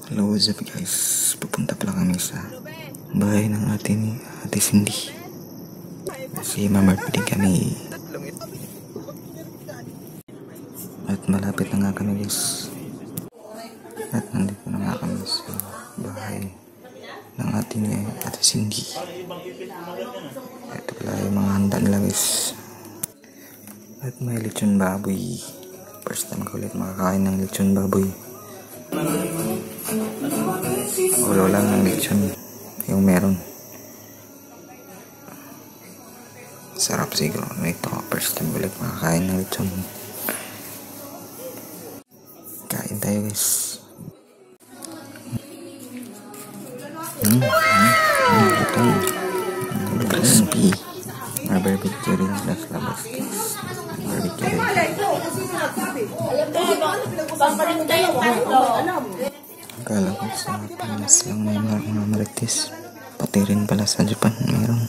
Hello, what's up guys? Pupunta pala kami sa bahay ng ate Cindy. Kasi ma-birthday kami. At malapit na nga kami guys. At nandito na nga kami sa bahay ng ate Cindy. Ito pala yung mga handa nila guys. At may lechon baboy. First time ko ulit makakain ng lechon baboy. Ulo lang ng lechon yung meron. Sarap siguro. Ito first time ulit makakain ng lechon. Kain tayo guys. Ito crispy. Barbecue rin plus labas guys. Barbecue rin. Akala ko sa Pinas lang may mga marites. Pati rin pala sa Japan mayroon.